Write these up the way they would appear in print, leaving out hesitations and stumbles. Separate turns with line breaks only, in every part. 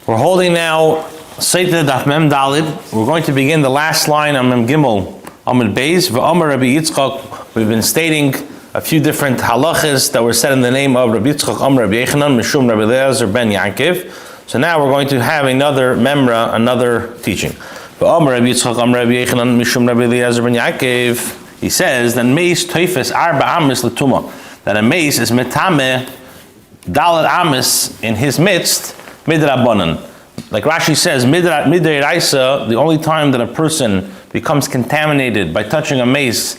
We're holding now Sotah Daf Mem Dalid. We're going to begin the last line on Mem Gimel Amud Beis. V'Omer Rabbi Yitzchak. We've been stating a few different halachas that were said in the name of Rabbi Yitzchak, Amr Rabbi Yechanan, Mishum Rabbi Eliezer ben Yaakov. So now we're going to have another memra, another teaching. V'Omer Rabbi Yitzchak, Amr Rabbi Yechanan, Mishum Rabbi Eliezer ben Yaakov. He says that meis toifes arba amis l'tuma. That a meis is metame dalet amis in his midst midrabanan. Like Rashi says, midrei raisa, the only time that a person becomes contaminated by touching a mace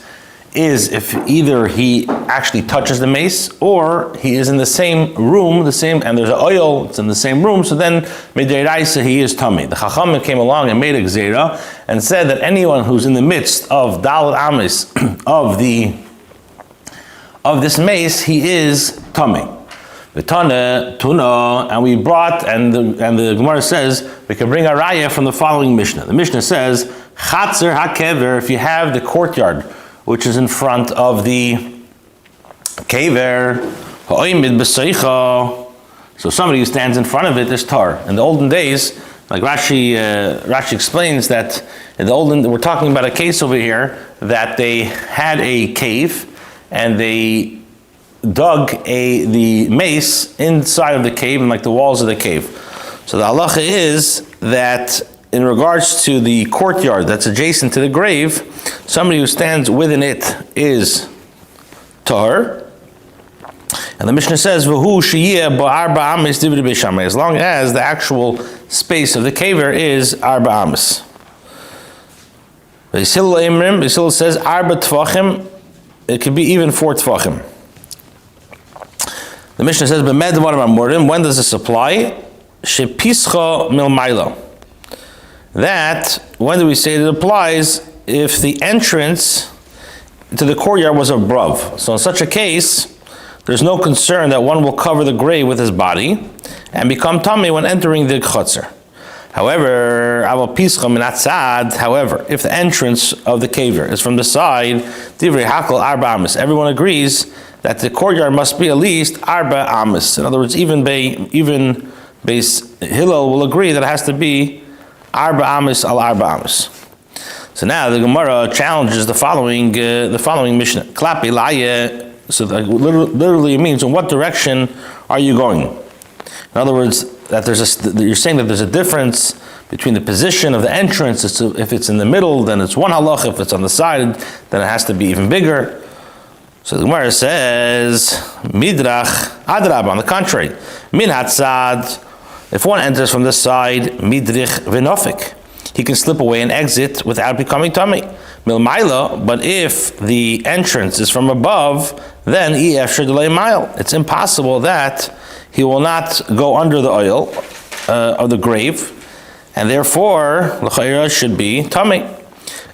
is if either he actually touches the mace or he is in the same room, and there's an oil, it's in the same room, so then midrei raisa he is tummy. The Chachamim came along and made a gzeira and said that anyone who's in the midst of dalet amis of this mace, he is tummy. The tuna, and we brought, and the Gemara says we can bring a raya from the following Mishnah. The Mishnah says, Chatzer hakever, if you have the courtyard, which is in front of the kever, ha'oimid b'seicha, so somebody who stands in front of it is tar. In the olden days, like Rashi explains that in the olden, we're talking about a case over here that they had a cave and they dug the mace inside of the cave and like the walls of the cave. So the halacha is that in regards to the courtyard that's adjacent to the grave, somebody who stands within it is tar. And the Mishnah says, "V'hu sheyeh ba'arba amis divrei beishamai," as long as the actual space of the caver is arba amis. Yisrael says arba tfachim. It could be even 4 tfachim. The Mishnah says, when does this apply? Shepischa milmaila. That, when do we say it applies? If the entrance to the courtyard was above. So in such a case, there's no concern that one will cover the grave with his body and become tummy when entering the chotzer. However, if the entrance of the caver is from the side, divrei hakol arba amis, everyone agrees that the courtyard must be at least arba amis. In other words, even Beis Hillel will agree that it has to be arba amis al arba amis. So now the Gemara challenges the following Mishnah. Klapi laye. So that literally it means, in what direction are you going? In other words, that you're saying that there's a difference between the position of the entrance. If it's in the middle, then it's one halach. If it's on the side, then it has to be even bigger. So the Gemara says, Midrach Adrab, on the contrary. Min hatzad, if one enters from the side, Midrich Vinofik, he can slip away and exit without becoming tummy. Milmaila, but if the entrance is from above, then it's impossible that he will not go under the oil of the grave, and therefore, l'chayra should be tummy.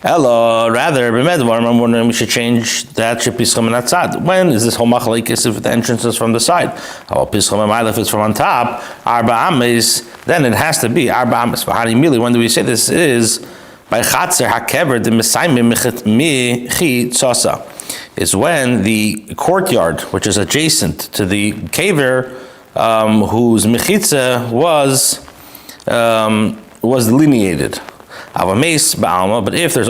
Ella, rather, I'm wondering we should change that to Pischam and Atzad. When is this whole machlekes if the entrance is from the side? Pischam and if it's from on top, Arba Amis, then it has to be Arba Amis. When do we say this is by Chatzer HaKever the Mesaimim Michi Tzosa? Is when the courtyard, which is adjacent to the caver, whose mechitza was delineated. But if there's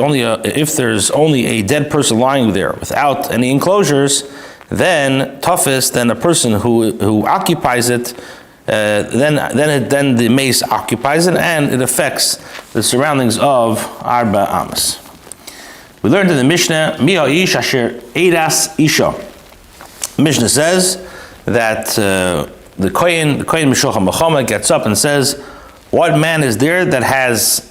only a dead person lying there without any enclosures, then toughest, then a person who occupies it, then the mace occupies it and it affects the surroundings of arba amas. We learned in the Mishnah, Mi'a ish asher eidas isha. Mishnah says that the Kohen Mishulchan B'choma gets up and says, what man is there that has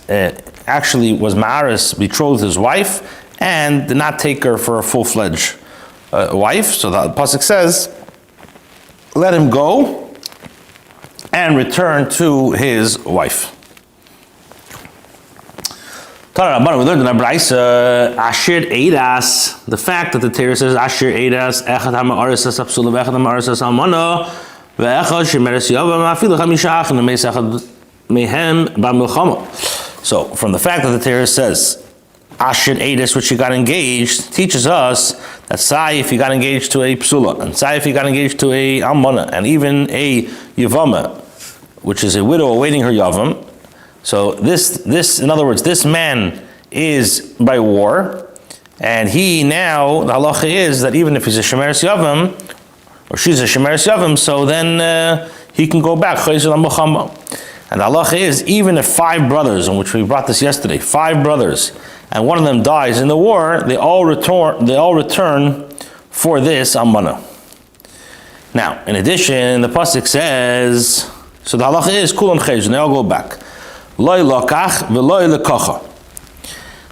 actually was ma'aris, betrothed his wife, and did not take her for a full-fledged wife? So the pasuk says, let him go and return to his wife. We learned in the Brisa, Ashir Eidas, the fact that the Torah says Ashir Eidas, Echad HaMa'aris HaSapsula, Echad HaMa'aris HaSalmana, Ve'echad Shemeres Yavam, Afilu Chamishach, and the Meis Echad Mehem Ba'Milchama. So, from the fact that the Torah says Ashir Edis, which she got engaged, teaches us that Sai, if he got engaged to a Psula, and Sai, if he got engaged to a Almana, and even a Yavama, which is a widow awaiting her Yavam. So this, in other words, this man is by war, and he now, the halacha is that even if he's a Shemeres Yavam, or she's a Shemeres Yavam, so then he can go back. And the halacha is, even if 5 brothers, in which we brought this yesterday, 5 brothers, and one of them dies in the war, they all return for this almana. Now, in addition, the pasuk says, so the halacha is kulam chayzun, they all go back. Loy lokach v'loy lekocha.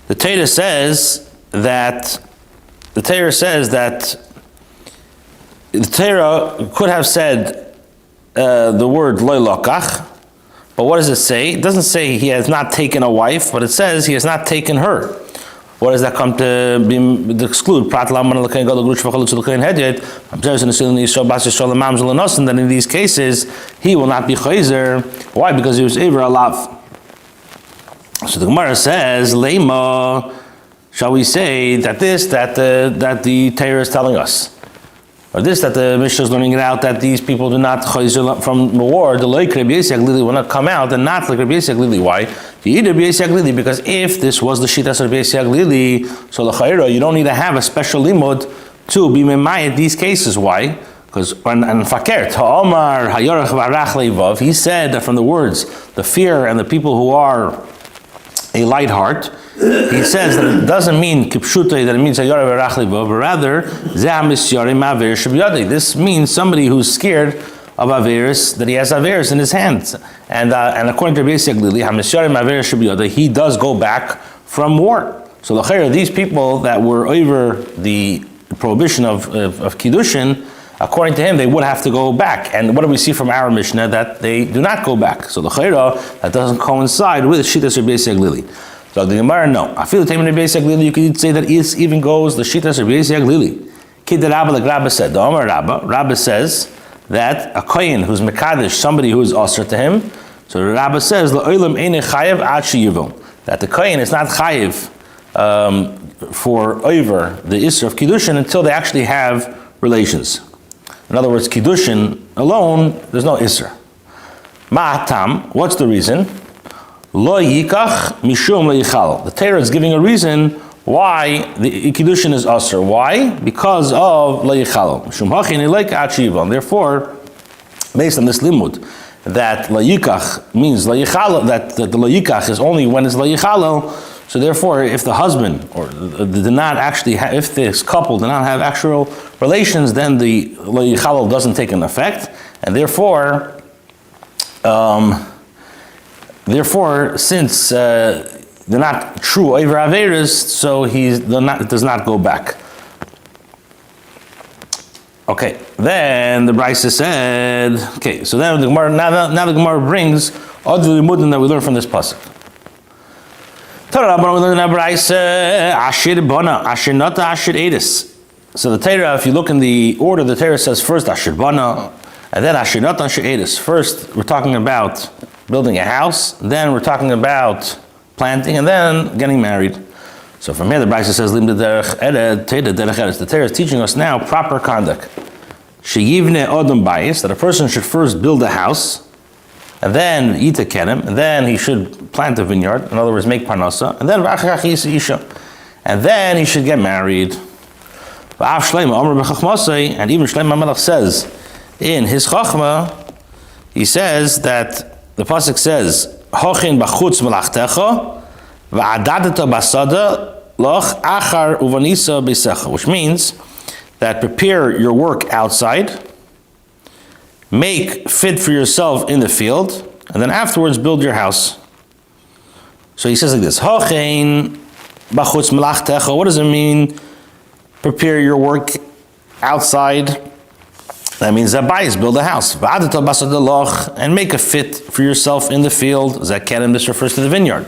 The Torah says that the Torah could have said the word loy lokach. But what does it say? It doesn't say he has not taken a wife, but it says he has not taken her. What does that come to exclude? That in these cases, he will not be chayzer. Why? Because he was Eivor Alav. So the Gemara says, Leima, shall we say that the Torah is telling us? Or this, that the Mishnah is learning it out, that these people do not chayzer from the war, the loik Rabbi S Greenwald will not come out, and not like Rabbi S Greenwald. Why? Because if this was the Shitas of Rabbi S Greenwald, so l'chayra, you don't need to have a special limud to be memayet these cases. Why? Because and fakert ha'omar hayorach v'arach leivav, he said that from the words, the fear and the people who are a light heart, he says that it doesn't mean kipshutei, that it means hayorach v'arach leivav, but rather zeh misyari ma'aver shebiyadei. This means somebody who's scared of averis, that he has averis in his hands, and according to Rabbi S Greenwald, hamisyari ma'aver shebiyadei, he does go back from war. So l'chayra, these people that were over the prohibition of kiddushin, according to him, they would have to go back. And what do we see from our Mishnah? That they do not go back. So the l'chayra, that doesn't coincide with Shitas Rabbi S Greenwald. So the Gemara, no. I feel the time in Rabbi S Greenwald, you could say that it even goes the Shitas Rabbi S Greenwald. Kid the Rabba, like Rabba said, the Omar Rabba says that a kohen who's mekadesh, somebody who is osir to him, so the Rabba says, L'olam einei chayev ad sheyivon, that the kohen is not chayev for over the isra of kiddushin until they actually have relations. In other words, kiddushin alone, there's no isra. Ma'atam, what's the reason? Lo yikach mishum lo yichal. The Torah is giving a reason why the kiddushin is asr. Why? Because of lo yichal. Mishum hachin ileik ad sheyivon. Therefore, based on this limud, that lo yikach means lo yichal, that the lo yikach is only when it's lo yichal. So therefore, if the husband or did not actually if this couple did not have actual relations, then the lo yichalal doesn't take an effect, and therefore, since they're not true over averis, so it does not go back. Okay, then the Brisa said. Okay, so then the Gemara now the Gemara brings all the limudim that we learn from this pasuk. So the Torah, if you look in the order, the Torah says first Asher Bana, and then Asher Natan Asher Edis. First, we're talking about building a house, then we're talking about planting, and then getting married. So from here, the Brisa says, the Torah is teaching us now proper conduct. Sheyivne Odom Bayis, that a person should first build a house, and then eat a kenem, and then he should plant a vineyard, in other words, make parnasa, and then and then he should get married. And even Shloimo HaMelech says in his chachma, he says that the pasuk says, "Hochin b'chutz melachtecha v'adadeta basada loch achar uvanisa b'secha," which means that prepare your work outside, make fit for yourself in the field, and then afterwards build your house. So he says like this, Hochein bachutz melachtecha. What does it mean? Prepare your work outside. That means zabayis, build a house. And make a fit for yourself in the field. Zakerim, this refers to the vineyard.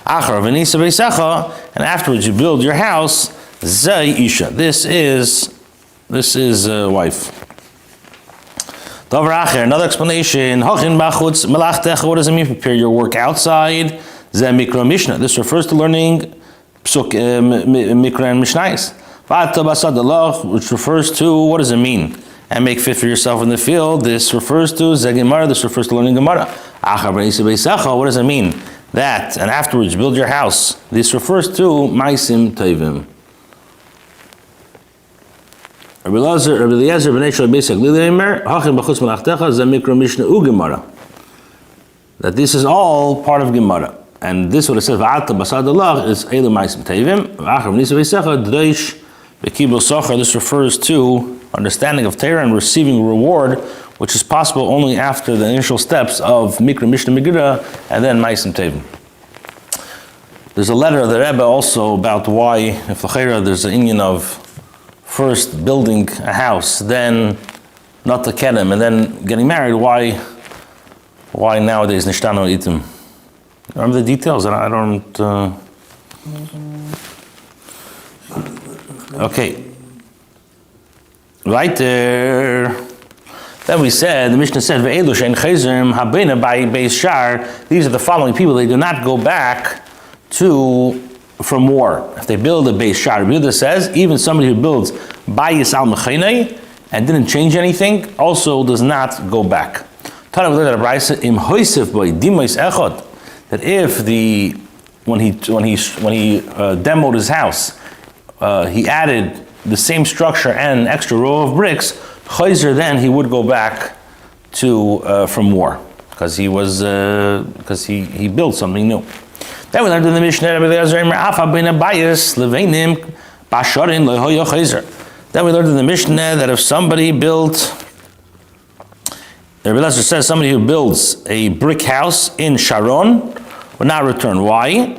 Achar v'nisa b'secha, and afterwards you build your house. Zay isha. This is a wife. Another explanation. What does it mean? Prepare your work outside. Mikra Mishnah. This refers to learning Psuk Mikra and Mishnais. Which refers to, what does it mean? And make fit for yourself in the field. This refers to Zegimara, this refers to learning Gemara. What does it mean? That, and afterwards build your house. This refers to Maisim Tovim. Rabbi Eliezer b'nei Shlomi Beis Haglili Hachin b'chutz Malachtecha Zemikra Mishnah U'Gemara. That this is all part of Gemara. And this what it says, V'ata basad Allah, is Eilu Maisim Tovim. V'achar v'nisa v'yisecha D'reish v'kibul socher. This refers to understanding of Torah and receiving reward, which is possible only after the initial steps of Mikra Mishnah Megillah and then Maisim Tovim. There's a letter of the Rebbe also about why, if l'cheira there's an inyan of first building a house, then not the kedem, and then getting married, why nowadays nishtano itim? Remember the details? I don't. Okay. Right there. Then we said, the Mishnah said, Ve'elu she'en chayzerim habena by beis shar. These are the following people. They do not go back from war. If they build a beis shar, Rabbi Yehuda says, even somebody who builds bayis al mechenei and didn't change anything, also does not go back. That if when he demoed his house, he added the same structure and an extra row of bricks, chayzer, then he would go back from war because he built something new. Then we learned in the Mishnah, then we learned in the Mishnah that if somebody built, Rabbi Eliezer says somebody who builds a brick house in Sharon will not return. Why?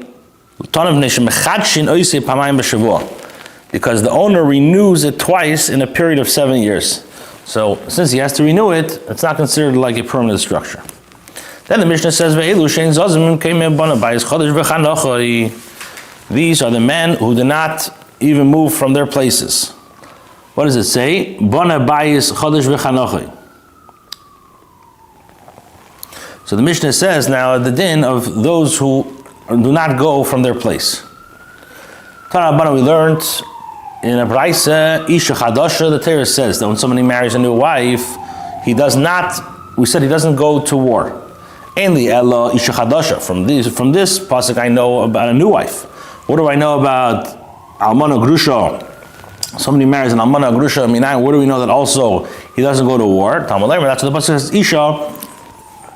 Because the owner renews it twice in a period of 7 years. So since he has to renew it, it's not considered like a permanent structure. Then the Mishnah says, these are the men who do not even move from their places. What does it say? So the Mishnah says now the din of those who do not go from their place. We learned in a Braisa, Isha Chadasha, the Torah says that when somebody marries a new wife, he doesn't go to war. Ainli Ella Isha Chadasha. From this pasuk I know about a new wife. What do I know about Almana Grusha? Somebody marries an Almana Grusha, what do we know that also he doesn't go to war? Talmud Leimer, that's what the pasuk says, Isha.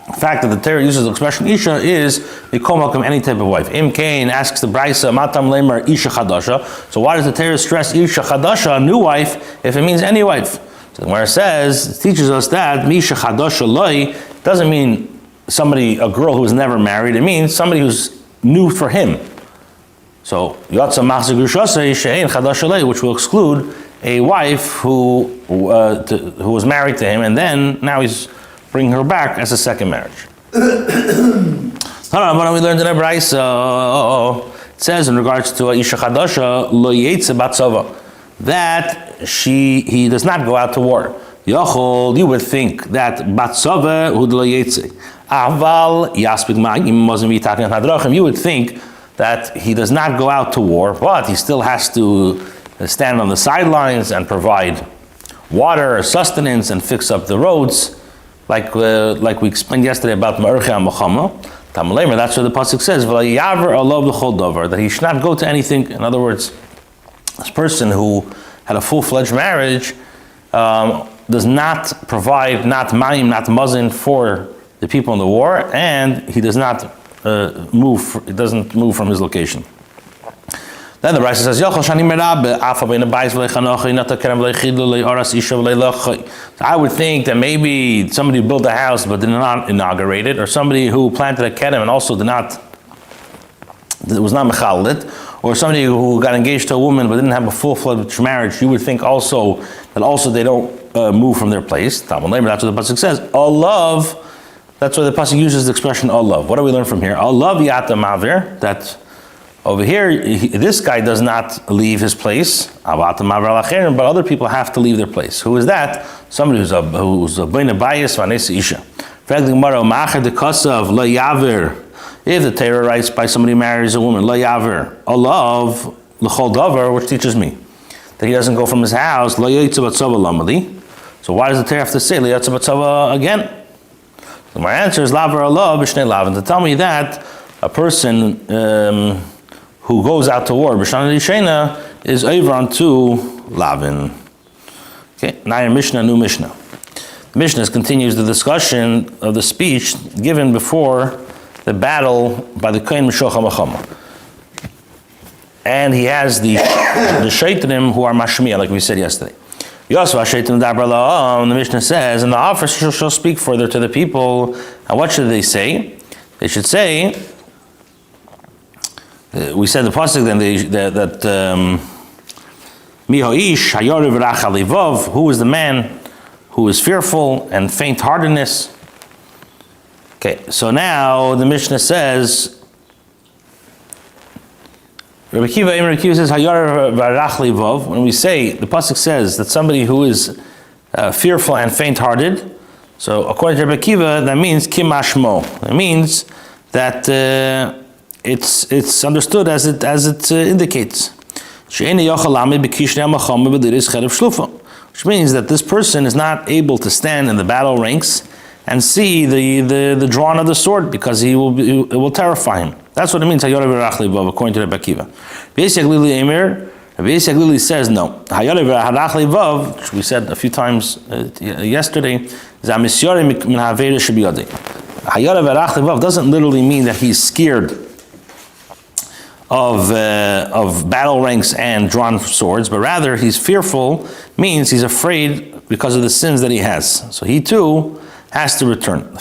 The fact that the Torah uses the expression Isha is they call welcome any type of wife. Im Kain asks the Braisa, Matam Leimer Isha Chadasha. So why does the Torah stress Isha Chadasha, a new wife, if it means any wife? So where it teaches us that Misha Chadasha Loi doesn't mean a girl who's never married. It means somebody who's new for him. So Yatsa Machzir Grushasa She'ein Chadasha Loi, which will exclude a wife who was married to him, and then now he's bring her back as a second marriage. We learned in a Braisa, it says in regards to Isha Chadasha, Lo Yetze Batzava, that he does not go out to war. Yochol, you would think that Batzava Hu Lo Yetze. Aval Yaspik Ma'im wasn't be talking Hadrachim. You would think that he does not go out to war, but he still has to stand on the sidelines and provide water, sustenance, and fix up the roads. Like we explained yesterday about Ma'urcha Machama, that's what the pasuk says, that he should not go to anything. In other words, this person who had a full-fledged marriage does not provide, not mayim, not mazin for the people in the war, and he does not doesn't move from his location. Then the Braisa says, I would think that maybe somebody who built a house but did not inaugurate it, or somebody who planted a kedem and also was not mechalit, or somebody who got engaged to a woman but didn't have a full-fledged marriage, you would think also that they don't move from their place. That's what the pasuk says. Allah, that's why the pasuk uses the expression Allah. What do we learn from here? Allah yata mavir, that over here, this guy does not leave his place, but other people have to leave their place. Who is that? Somebody who's a b'nei bayis v'anesi isha. If the Torah writes by somebody who marries a woman, lo yaver, olav, l'chol davar, which teaches me that he doesn't go from his house, lo yotze batzava lamali. So why does the Torah have to say lo yotze batzava again? So my answer is laver olav b'shnei lavin, to tell me that a person who goes out to war, b'shana d'ishena, is over onto lavin. Okay, now your Mishnah, new Mishnah. The Mishnah continues the discussion of the speech given before the battle by the Kohen Mishocha Machama. And he has the shiurim who are mashmiya, like we said yesterday. Yosva shiurim dabar la'am, the Mishnah says, and the officer shall speak further to the people. And what should they say? They should say, we said the pasuk then that Mihoish hayoriv rachal livov, who is the man who is fearful and faint-heartedness. Okay, so now the Mishnah says, Rabbi Kiva says hayoriv rachal livov. When we say, the pasuk says that somebody who is fearful and faint-hearted, so according to Rabbi Kiva, that means kimashmo. It means that it's understood as it indicates. Which means that this person is not able to stand in the battle ranks and see the drawing of the sword, because it will terrify him. That's what it means, according to Rabbi Akiva. Rabbi S says no. Which we said a few times yesterday, doesn't literally mean that he's scared of battle ranks and drawn swords, but rather he's fearful, means he's afraid because of the sins that he has. So he too has to return. And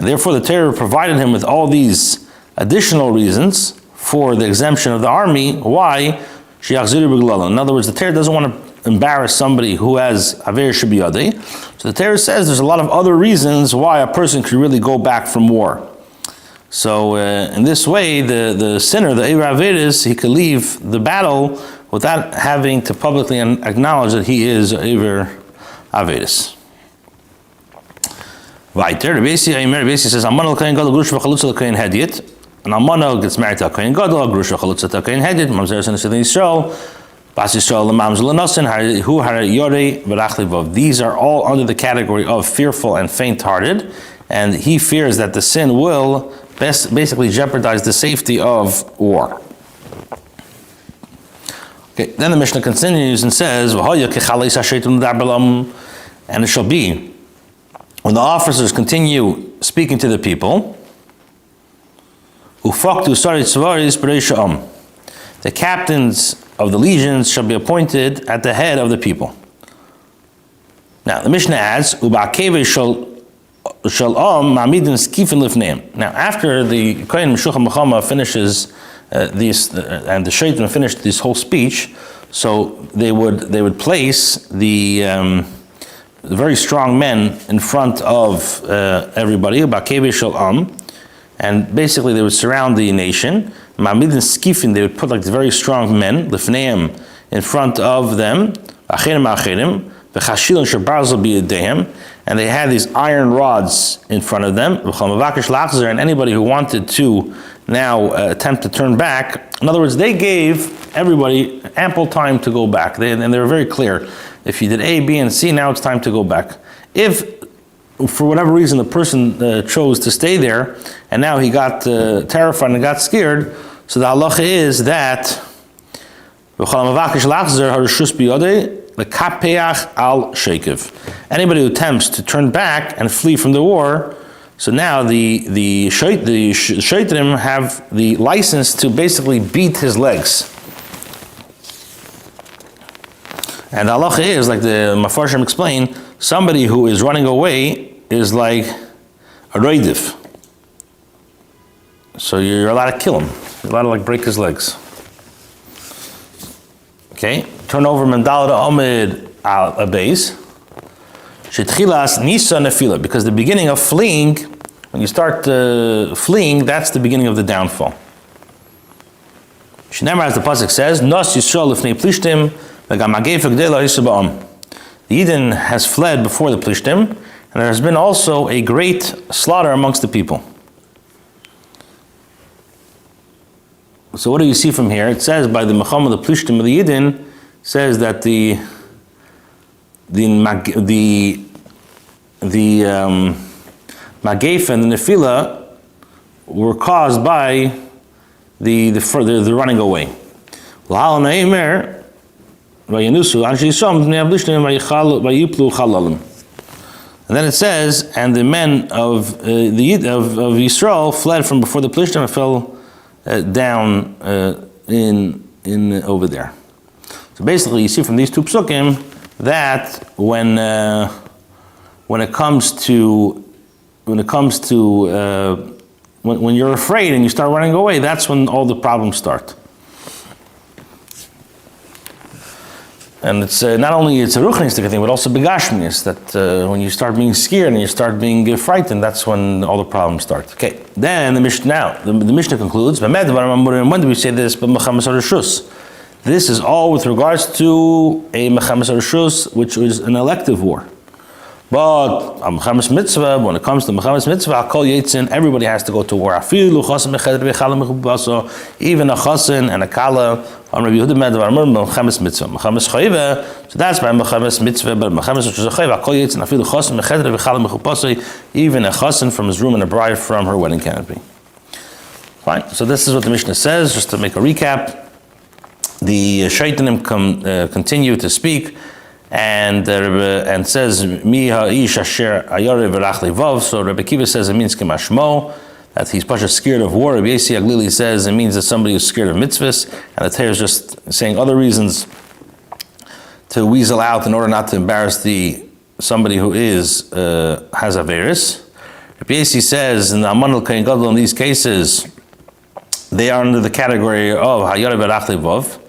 therefore the Torah provided him with all these additional reasons for the exemption of the army. Why? In other words, the Torah doesn't want to embarrass somebody who has aver shebiyadei. So the Torah says there's a lot of other reasons why a person could really go back from war. So in this way, the sinner, the Eivra Averis, he could leave the battle without having to publicly acknowledge that he is Eivra Averis. Weiter, Rabbi S says, Amana l'kohen gadol grush v'chalutza l'kohen hedyet. An Amana gets married to a kohen gadol, grush v'chalutza to a kohen hedyet, mamzer son Yisrael Yisrael, bas Yisrael l'mamz l'nosin, hu har yorei v'rach livov. These are all under the category of fearful and faint-hearted, and he fears that the sin will basically jeopardize the safety of war. Okay, then the Mishnah continues and says, and it shall be, when the officers continue speaking to the people, the captains of the legions shall be appointed at the head of the people. Now, the Mishnah adds, now, after the Kohen Meshucha Mechama finishes and the shiurim finished this whole speech, so they would place the very strong men in front of everybody, and basically they would surround the nation. Ma'amidin skifin, they would put like the very strong men, lifneim, in front of them, and they had these iron rods in front of them, and anybody who wanted to now attempt to turn back, in other words, they gave everybody ample time to go back. And they were very clear. If you did A, B, and C, now it's time to go back. If, for whatever reason, the person chose to stay there, and now he got terrified and got scared, so the halacha is that anybody who attempts to turn back and flee from the war, so now the shiurim have the license to basically beat his legs. And the halacha is, like the Mafarshim explain, somebody who is running away is like a reidif. So you're allowed to kill him. You're allowed to like break his legs. Okay, turn over Mandala to Amid a base. Shetchilas Nisa Nefila, because the beginning of fleeing, when you start fleeing, that's the beginning of the downfall. Shneimar, as the pasuk says, Nos Yisrael Lifnei Plishtim, the Yidden has fled before the Plishtim, and there has been also a great slaughter amongst the people. So what do you see from here? It says by the Mecham of the Plishtim of the Yidden, says that the Magef and the Nefila were caused by the running away. And then it says, and the men of Yisrael fled from before the Plishtim and fell down in over there. So basically, you see from these two psukim that when you're afraid and you start running away, that's when all the problems start. And it's not only it's a ruchnistic thing, but also begashmius, that when you start being scared and you start being frightened, that's when all the problems start. Okay, then the Mishnah concludes, when do we say this? This is all with regards to a mechamas reshus, which is an elective war. But mechamas mitzvah, when it comes to mechamas mitzvah, kol yitzin, everybody has to go to war. Even a chasen and a kala. So that's by mechamas mitzvah, but mechamas reshus chayva, kol yitzin, afilu chasen mecheder v'chala mechupasei, even a chasen from his room and a bride from her wedding canopy. Fine. So this is what the Mishnah says. Just to make a recap. The shaitanim continue to speak, and says mi ha'ish asher ayare v'rach levav. So Rabbi Kiva says it means kemashmo, that he's pasha scared of war. Rabbi S Greenwald says it means that somebody who's scared of mitzvahs, and the Torah is just saying other reasons to weasel out in order not to embarrass somebody who has averis. Rabbi S says in the Amanul Kain Gadol in these cases they are under the category of hayare v'rach levav.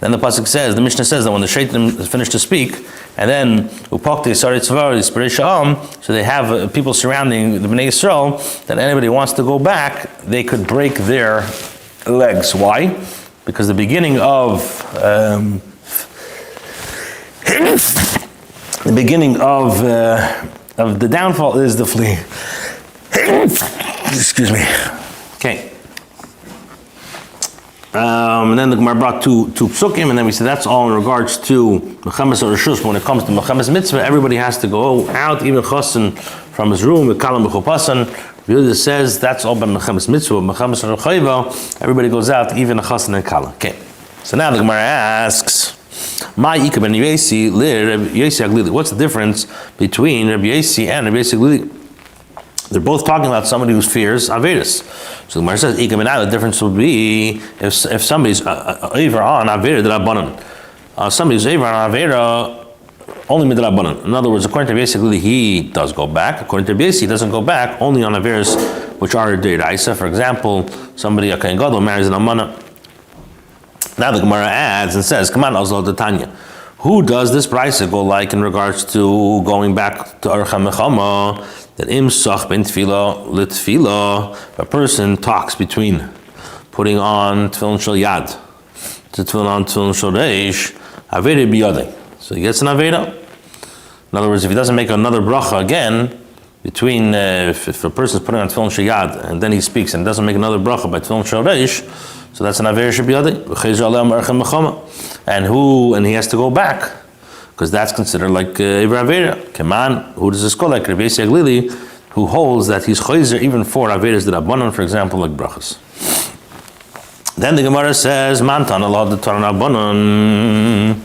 Then the pasuk says, the Mishnah says that when the shaitan is finished to speak, and then upakti saritzavar ispirisham, so they have people surrounding the Bnei Yisrael, that anybody who wants to go back, they could break their legs. Why? Because the beginning of the downfall is the flee. Excuse me. Okay. And then the Gemara brought two psukim, and then we said that's all in regards to mechamas reshus. When it comes to mechamas mitzvah, everybody has to go out, even chasen from his room. The kalam mechupasan. Yehuda says that's all by mechamas mitzvah. Mechamas rechayva, everybody goes out, even a chasen and kala. Okay. So now the Gemara asks, "My ikab ben Yesi lir Rabbi Yesi Aglili." What's the difference between Rabbi Yesi and Rabbi Yesi Aglili? They're both talking about somebody who fears Averis. So the Gemara says, the difference would be if somebody's over on Avera d'Rabbanan. Somebody's over on Avera only midrabanan. In other words, according to basically he does go back. According to Besi, he doesn't go back only on Averis which are Deiraisa. For example, somebody a Kohen Gadol marries an Amana. Now the Gemara adds and says, come on, Azal de Tanya. Who does this brisa go like in regards to going back to Archa Mechama? That im sach ben tefila litfila, a person talks between putting on tefillin shel yad to tefillin on tefillin shel reish, aveda biyadei. So he gets an aveda. In other words, if he doesn't make another bracha again between if a person is putting on tefillin shel yad and then he speaks and doesn't make another bracha by tefillin shel reish, so that's an aveda shel biyadei. And he has to go back, because that's considered like Iver Avera. Keman, who does this call like Rabbi S Greenwald, who holds that he's choizer even for Averas d'Rabbanan, for example, like brachas. Then the Gemara says, Man Tana Allah the Tana Rabbanan.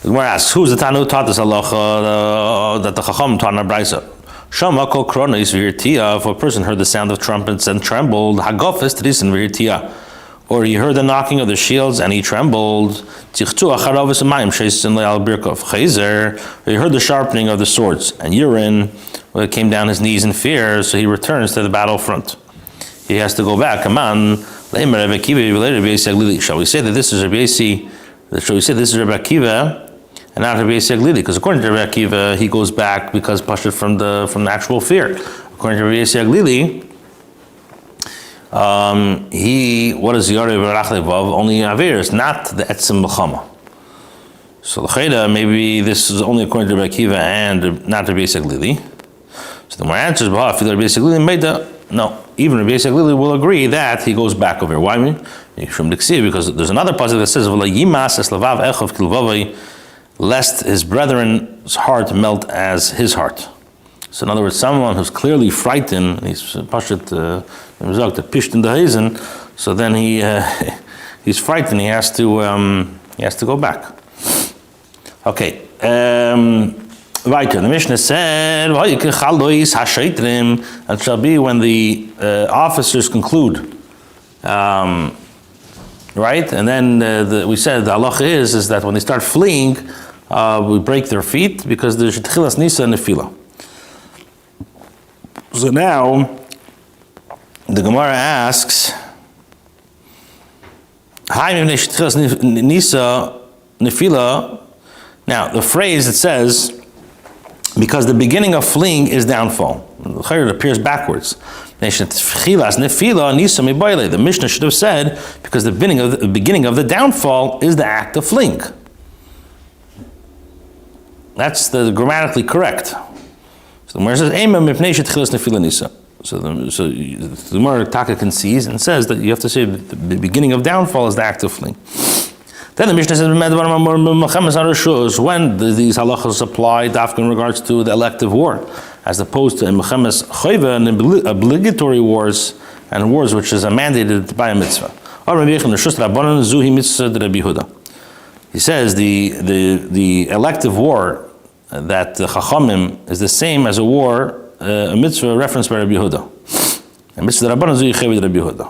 The Gemara asks, who's the Tana who taught this halacha that the Chacham taught in our brisa? Shama kol krona is v'yirtia, if a person heard the sound of trumpets and trembled, hagofes tris and v'yirtia. Or he heard the knocking of the shields and he trembled. He heard the sharpening of the swords and urine came down his knees in fear, so he returns to the battlefront. He has to go back. Come on. Shall we say that this is Rabbi Akiva and not Rabbi S Greenwald? Because according to Rabbi Akiva, he goes back because pushed from the actual fear. According to Rabbi S Greenwald, what is Yarei V'Rach Levav? Only Averis, not the Etzim B'chama. So l'chayda, maybe this is only according to Rabbi Akiva and not to Rabbi S Greenwald. So the more answers, if Rabbi S Greenwald made that, no, even Rabbi S Greenwald will agree that he goes back over here. Why? Because there's another passage that says, lest his brethren's heart melt as his heart. So in other words, someone who's clearly frightened, he's pished in the hazen, so then he's frightened. He has to go back. Okay. Weiter. The Mishnah said, "It shall be when the officers conclude." Right, and then we said the halacha is that when they start fleeing, we break their feet because there's tchilas nisa and nefila. So now, the Gemara asks, nisa nefila. Now, the phrase it says, because the beginning of fleeing is downfall. It appears backwards. The Mishnah should have said, because the beginning of the downfall is the act of fleeing. That's the grammatically correct. So the Gemara says, so the Gemara Taka concedes and says that you have to say the beginning of downfall is the act of fleeing. Then the Mishnah says, when these halachas apply, dafka in regards to the elective war, as opposed to mechemes choiva and obligatory wars and wars which is mandated by a mitzvah. He says the elective war that the chachamim is the same as a war, a mitzvah referenced by Rabbi Yehuda. And mitzvah rabbanan zu yicheved Rabbi Yehuda.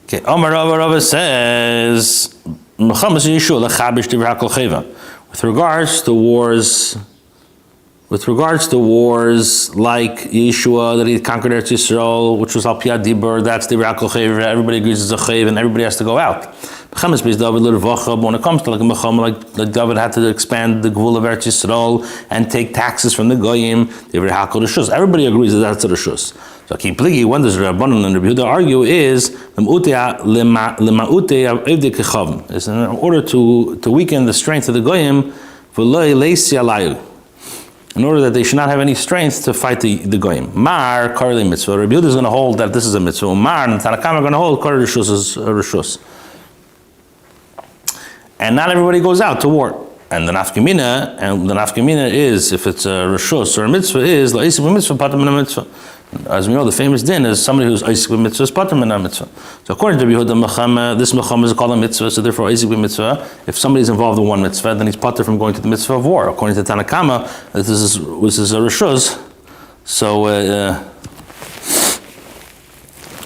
Okay, Omar Rava says, with regards to wars like Yeshua, that he conquered Eretz Yisrael, which was Al Piyad Dibur, that's the Rakol Chaver, everybody agrees it's a Chav, and everybody has to go out. When it comes to like David had to expand the Gvul of Eretz Yisrael and take taxes from the Goyim, everybody agrees that that's a Rishus. So Kipligi, when does Rabbanan and Rabbi Yehuda argue is in order to weaken the strength of the Goyim, in order that they should not have any strength to fight the Goyim. Mar, Karli mitzvah. Rabbi Yehuda is going to hold that this is a mitzvah. Mar and Tanakam are going to hold Karli Rishus is a Rishus. And not everybody goes out to war. And the nafkamina is, if it's a Rishus or a mitzvah, is la'isik b'mitzvah patam min mitzvah. As we know, the famous din is somebody who's isik b'mitzvah is patam min mitzvah. So according to Rabbi Yehuda, this mechama is called a mitzvah, so therefore isik b'mitzvah. If somebody is involved in one mitzvah, then he's pater from going to the mitzvah of war. According to Tanakama, this is a Rishus.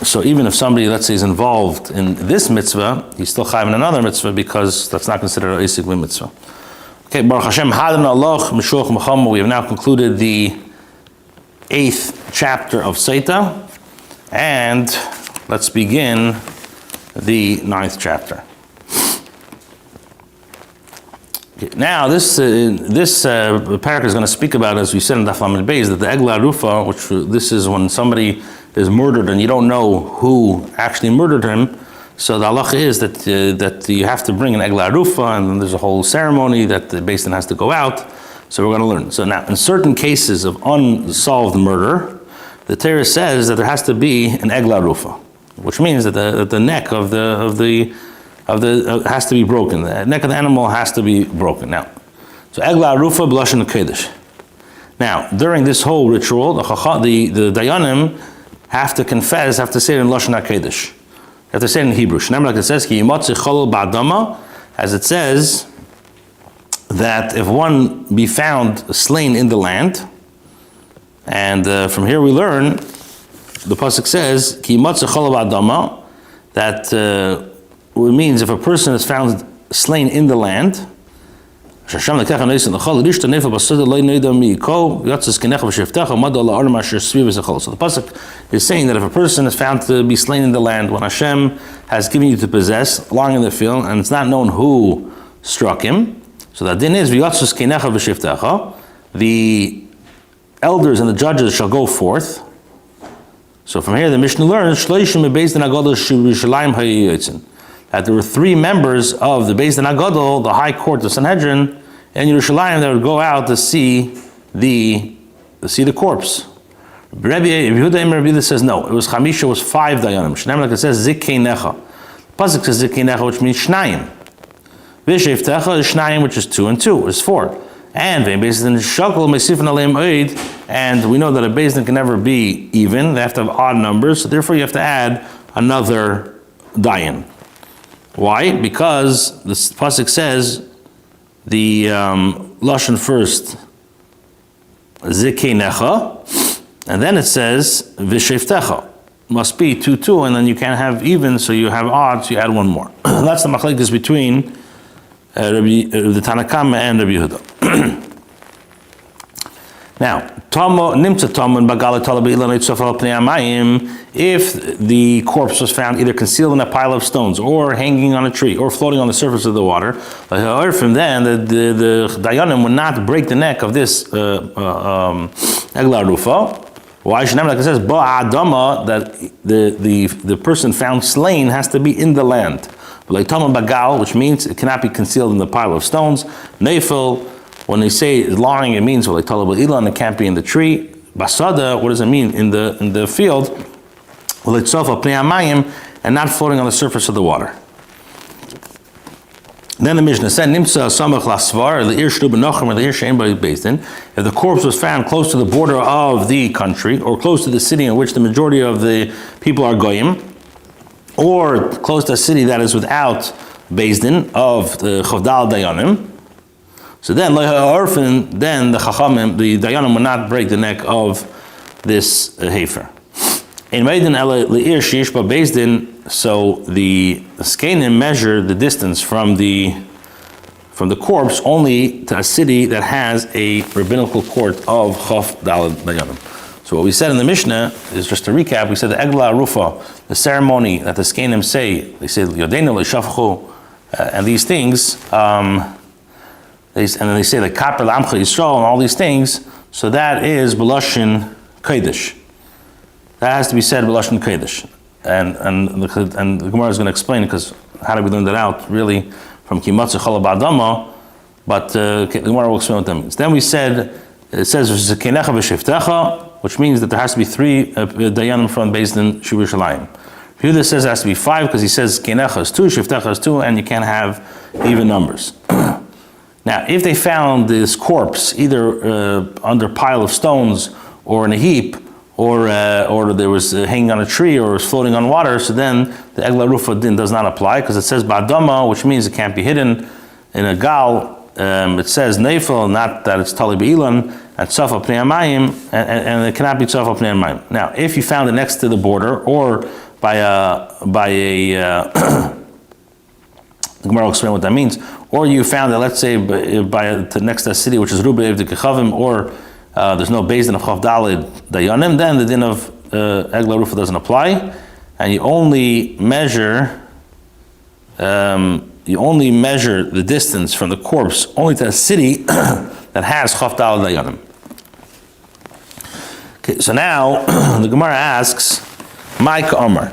So even if somebody, let's say, is involved in this mitzvah, he's still chayav in another mitzvah because that's not considered a isik b'mitzvah. Okay, Baruch Hashem, Hadan Allah, Mishuach Mechama. We have now concluded the 8th chapter of Sota, and let's begin the 9th chapter. Okay, now, this paragraph is going to speak about, as we said in Daf Lamed Beis, that the Egla Rufa, which this is when somebody is murdered and you don't know who actually murdered him. So the halacha is that you have to bring an Egla Rufa, and then there's a whole ceremony that the Beis Din has to go out. So we're going to learn. So now, in certain cases of unsolved murder, the Torah says that there has to be an Egla Rufa, which means that the neck of the has to be broken. The neck of the animal has to be broken. Now, so Egla Rufa b'lashon kodesh. Now, during this whole ritual, the Dayanim have to confess, have to say it in lashon kodesh. They have to say it in Hebrew. Like it says, as it says, that if one be found slain in the land, and from here we learn, the pasuk says, that it means if a person is found slain in the land, so the pasuk is saying that if a person is found to be slain in the land when Hashem has given you to possess, lying in the field, and it's not known who struck him, so that din is the elders and the judges shall go forth. So from here the Mishnah learns that that there were 3 members of the Beis Din HaGadol, the High Court of Sanhedrin, in Yerushalayim that would go out to see the corpse. Rabbi Yehuda says no. It was Chamisha, was 5 dayanim. Shneim, like it says, Zikei Necha. Pasuk says Zikei Necha, which means Shnayim. V'Sheif Techa is Shnayim, which is 2 and 2, is 4. And Beis Din Shakol Meisifin Aleim Oid, and we know that a Beis Din can never be even. They have to have odd numbers, so therefore you have to add another dayan. Why? Because the pasuk says the lashon first, Zikei Necha, and then it says V'Sheif Techa. Must be 2, 2, and then you can't have even, so you have odd, so you add one more. That's the machlekes between the Tanakama and Rabbi Yehuda. Now, if the corpse was found either concealed in a pile of stones, or hanging on a tree, or floating on the surface of the water, then the Dayanim would not break the neck of this Egla Rufa. Why? Like it says, Ba'adama, that the person found slain has to be in the land. Which means it cannot be concealed in the pile of stones. Neifel, when they say lying, it means and it can't be in the tree. Basada, what does it mean? In the field, and not floating on the surface of the water. Then the Mishnah said, Nimsa samach lasvar le'ir shtu b'nochem or le'ir she'en Beis Din. If the corpse was found close to the border of the country, or close to the city in which the majority of the people are goyim, or close to a city that is without Beis Din of the Chavdal Dayanim, so then the Chachamim, the Dayanim, will not break the neck of this Hefer. In Meidin Le'ir Sheish Beis Din, so the Skenim measure the distance from the corpse only to a city that has a rabbinical court of Chavdal Dayanim. So what we said in the Mishnah is, just to recap, we said the Egla Rufa, the ceremony that the Skenim say, they say Yodeinu Le'Shavchu, and these things, and then they say the Kaper L'Amcha Yisrael and all these things. So that is B'Lashon Kodesh. That has to be said B'Lashon Kodesh, and the Gemara is going to explain, because how did we learn that out? Really from Kimatzu Chala Ba'adama, but the Gemara will explain what that means. Then we said, it says Kenecha V'Sheif Techa, which means that there has to be 3 dayanim from Beis Din Yerushalayim. Yehuda says it has to be 5, because he says Kenecha is 2, Shiftecha is 2, and you can't have even numbers. Now, if they found this corpse either under a pile of stones, or in a heap, or there was hanging on a tree, or was floating on water, so then the Egla Rufa Din does not apply, because it says Ba'adama, which means it can't be hidden. In a gal, it says Neifel, not that it's Tali Be'ilan, and Tzafa Pnei Hamayim, and it cannot be Tzafa Pnei Hamayim. Now, if you found it next to the border, or by a the Gemara will explain what that means, or you found it, let's say, next to a city which is Rubev de Kechavim, or there's no Beis Din of Chavdalid Dayanim, then the din of Egla Rufa doesn't apply, and you only measure the distance from the corpse only to a city that has Chavdalid Dayanim. Okay, so now the Gemara asks, Mike Omar,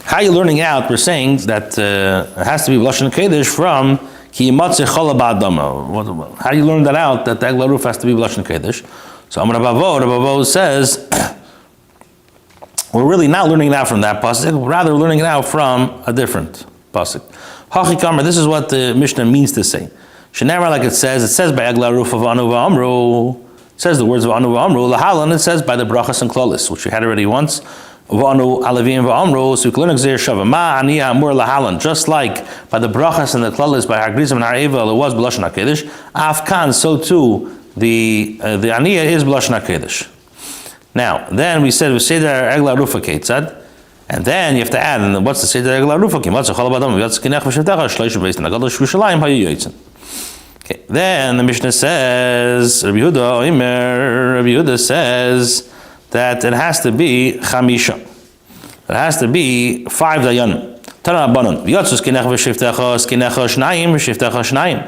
how are you learning out? We're saying that it has to be Lashon Kodesh from Ki Yimatze Chala Ba'adama. How do you learn that out, that the Egla Rufa has to be Lashon Kodesh? So Amar Rabavo says, we're really not learning it out from that pasuk, rather learning it out from a different pasuk. Hachikamer, this is what the Mishnah means to say. Shenamar, like it says by Egla Rufa V'anu V'amru, it says the words V'anu V'amru, Lahalan, it says by the brachas and klolis, which we had already once. V'anu Alevim V'amru, so we can learn Gzeir Shava. Ma Aniya Amur Lahalan, just like by the brachas and the klolis, by Hagrizim and Ha'evel, it was B'Lashon HaKodesh. Afkan, so too, the Aniya is B'Lashon HaKodesh. Now, then we said, V'seder Egla Rufa Ketzad, and then you have to add, and what's the Seder Egla Rufa? Kimatzu Chala Ba'adama, V'yatz Kinech V'shavtecha, Shleish Beis Din HaGadol Yerushalayim Hayu Yotzin. Okay, then the Mishnah says, Rabbi Yehuda says that it has to be Chamisha. It has to be 5 dayanim. Tana Abanon, V'yatzus Kinech V'shavtecha, Skinecha Shnayim, V'shavtecha Shnayim.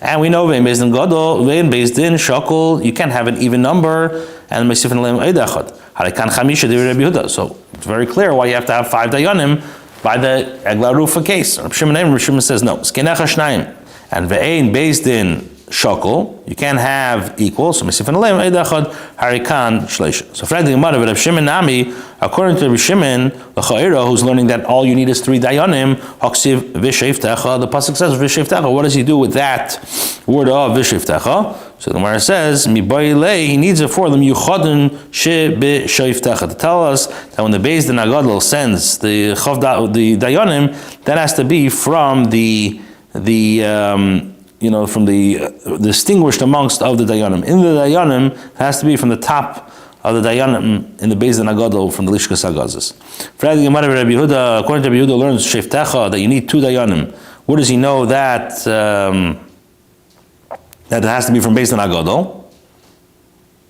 And we know in Beis Din Gadol, in Beis Din Shakol, you can't have an even number, and Mesifin Leim Eidachad. Harikan Chamisha Divrei Rabbi Yehuda. So it's very clear why you have to have 5 dayanim by the Egla Rufa case. Rabbi Shimon says no. Skenecha Shnayim. And ve'ein based in shokol, you can't have equal. So Mesifan Aleim Eidachad Harikan Shleisha. So Frag the Gemara, Rabbi Shimon Nami, according to Rabbi Shimon L'Chaira, who's learning that all you need is 3 dayanim, Haksiv V'Sheiftecha. The pasuk says V'Sheiftecha. What does he do with that word of V'Sheiftecha? So the Gemara says, Miboilei, he needs it for them, Yuchadin She B'Sheiftecha, to tell us that when the Beis Din HaGadol sends the dayanim, that has to be from from the distinguished amongst of the dayanim. In the dayanim, it has to be from the top of the dayanim in the Beis Din HaGadol from the Lishkas HaGazis. According to Rabbi Yehuda learns Sheiftecha that you need 2 dayanim. Where does he know that that it has to be from Beis Din HaGadol?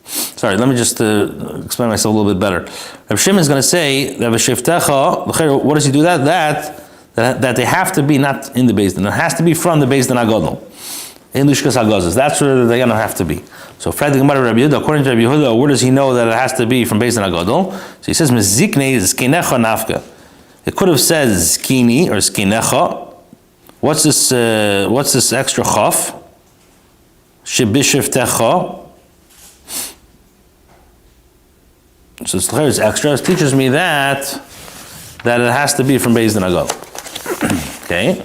Sorry, let me just explain myself a little bit better. Rabbi Shimon is going to say that Sheiftecha, what does he do that they have to be not in the Beis Din. It has to be from the Beis Din HaGadol. In Lishkas HaGazis. That's where the dayanim have to be. So, according to Rabbi Yehuda, where does he know that it has to be from Beis Din HaGadol? So he says, Meziknei zkinecha nafka. It could have said zkini or zkinecha. What's this extra chaf? Shebishivtecha. So it's extra. It teaches me that it has to be from Beis Din HaGadol. Okay.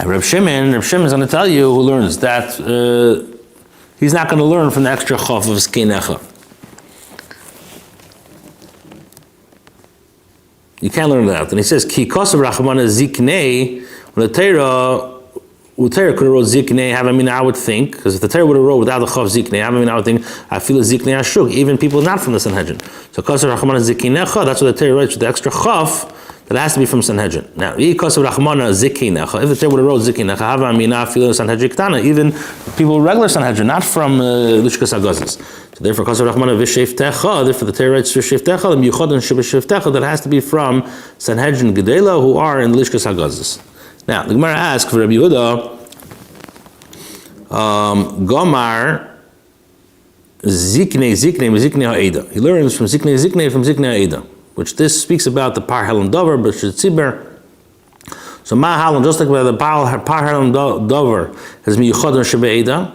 Reb Shimon is going to tell you, who learns that he's not going to learn from the extra chaf of skinecha. You can't learn that. And he says, Ki kosav rachmana ziknei, when the Torah could have wrote ziknei, I would think, because if the Torah would have wrote without the chaf ziknei, I would think, I feel a ziknei ashuk, even people not from the Sanhedrin. So kosav rachmana zikinecha, that's what the Torah writes with the extra chaf, that has to be from Sanhedrin. Now, if the Torah would have wrote zikinecha, even people regular Sanhedrin, not from Lishkas HaGazis. So therefore, therefore the Torah writes that has to be from Sanhedrin Gedela, who are in Lishkas HaGazis. Now, the Gemara asks for Rabbi Yehuda, Gomar Ziknei Ha'eda. He learns from Ziknei Ha'eda, which this speaks about the Par Helam Dover, but Tzibur. So Ma Halam, just like the Par Helam Dover has Miyuchadon Shebe'eda,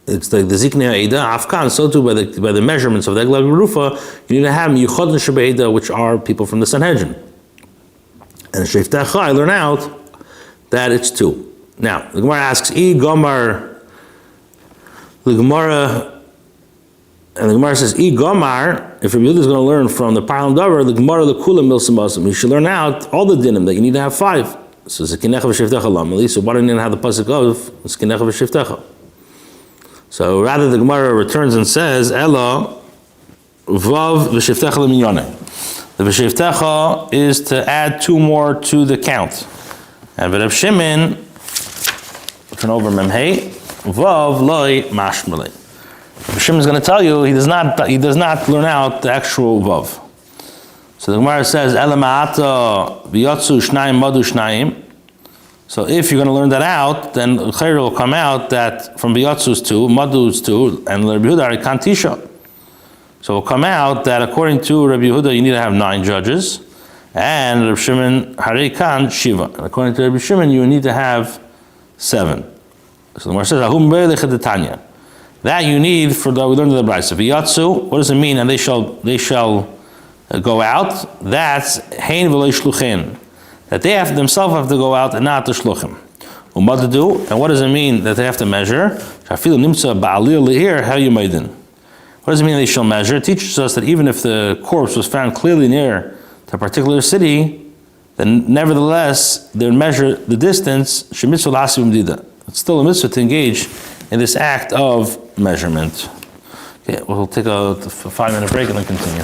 it's like the Ziknei Ha'eda, Afkan, so too by the measurements of the Egla Rufa, you need to have Miyuchadon Shebe'eda, which are people from the Sanhedrin. And Sheiftecha, I learn out that it's 2. Now, the Gemara asks, the Gemara says, Gomar, if Rabbi Yehuda is going to learn from the Param Davar, the Gemara, the Kula Milsamasim, he should learn out all the dinim that you need to have 5. So Zekinecha v'Shiftecha lamali. So why don't you have the pasuk of Zekinecha v'Shiftecha? So rather, the Gemara returns and says, Ela Vav v'Shiftecha l'minyane. The v'Shiftecha is to add 2 more to the count. And Rabbi Shimon, turn over Memhei, Vav loy mashmalei. Shimon is going to tell you he does not learn out the actual vav. So the Gemara says Elama'ata v'yatzu shnayim madu shnayim. So if you're going to learn that out, then Chayr will come out that from v'yatzu's 2, madu's 2, and Rabbi Yehuda arikan tisha. So it will come out that according to Rabbi Yehuda you need to have 9 judges, and Rabbi Shimon harikan shiva. And according to Rabbi Shimon you need to have 7. So the Gemara says Ahum be'lechet that you need for we learned in the Brayso. V'yatzu, what does it mean? And they shall go out. That's hein v'lo shluchin. That they themselves have to go out and not the shluchim. Umadadu, and what does it mean that they have to measure? Shafilu nimtza ba'alil le'ir how you made in. What does it mean they shall measure? It teaches us that even if the corpse was found clearly near to a particular city, then nevertheless they measure the distance. Shemitzvah l'asivim dida. It's still a mitzvah to engage in this act of measurement. Okay, we'll take a 5-minute break and then continue.